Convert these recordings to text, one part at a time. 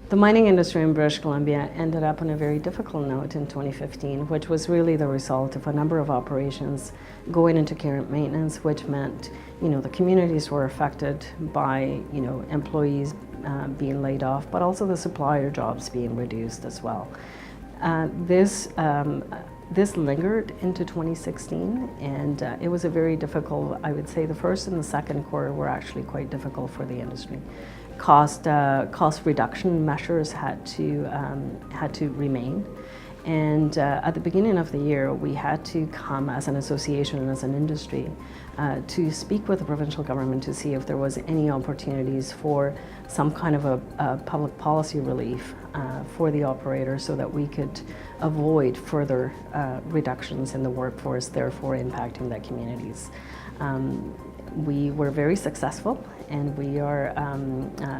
The mining industry in British Columbia ended up on a very difficult note in 2015, which was really the result of a number of operations going into care and maintenance, which meant, the communities were affected by, employees being laid off, but also the supplier jobs being reduced as well. This lingered into 2016, and it was a very difficult, I would say the first and the second quarter were actually quite difficult for the industry. Cost reduction measures had to remain, and at the beginning of the year we had to come as an association and as an industry to speak with the provincial government to see if there was any opportunities for some kind of a public policy relief for the operators so that we could avoid further reductions in the workforce, therefore impacting the communities. We were very successful, and we are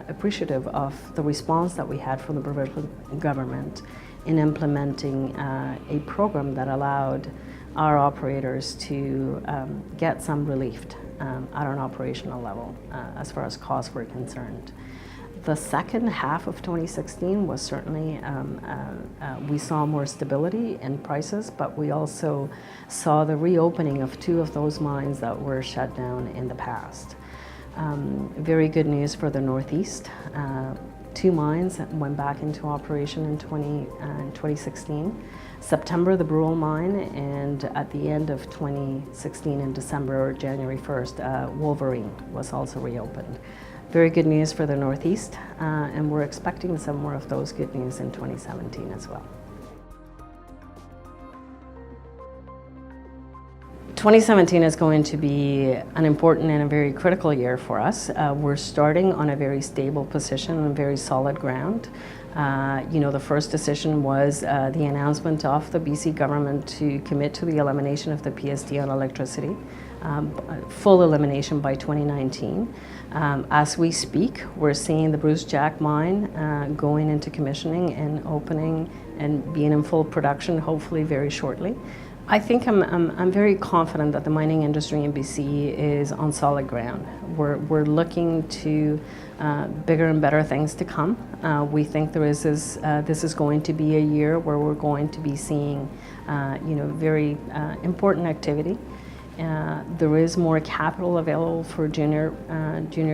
appreciative of the response that we had from the provincial government in implementing a program that allowed our operators to get some relief at an operational level as far as costs were concerned. The second half of 2016 was certainly, we saw more stability in prices, but we also saw the reopening of two of those mines that were shut down in the past. Very good news for the Northeast. Two mines went back into operation in 2016. September, the Brule mine, and at the end of 2016 in December or January 1st, Wolverine was also reopened. Very good news for the Northeast, and we're expecting some more of those good news in 2017 as well. 2017 is going to be an important and a very critical year for us. We're starting on a very stable position and very solid ground. The first decision was the announcement of the BC government to commit to the elimination of the PST on electricity, full elimination by 2019. As we speak, we're seeing the Bruce Jack mine going into commissioning and opening and being in full production hopefully very shortly. I think I'm very confident that the mining industry in BC is on solid ground. We're looking to bigger and better things to come. We think this is going to be a year where we're going to be seeing very important activity. There is more capital available for junior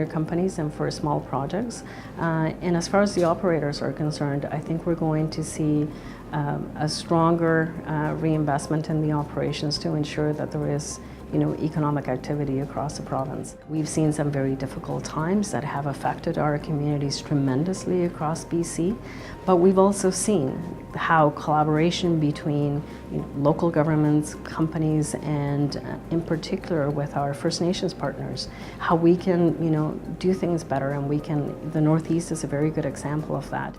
companies and for small projects. And as far as the operators are concerned, I think we're going to see a stronger reinvestment in the operations to ensure that there is economic activity across the province. We've seen some very difficult times that have affected our communities tremendously across BC, but we've also seen how collaboration between local governments, companies, and in particular with our First Nations partners, how we can do things better, and the Northeast is a very good example of that.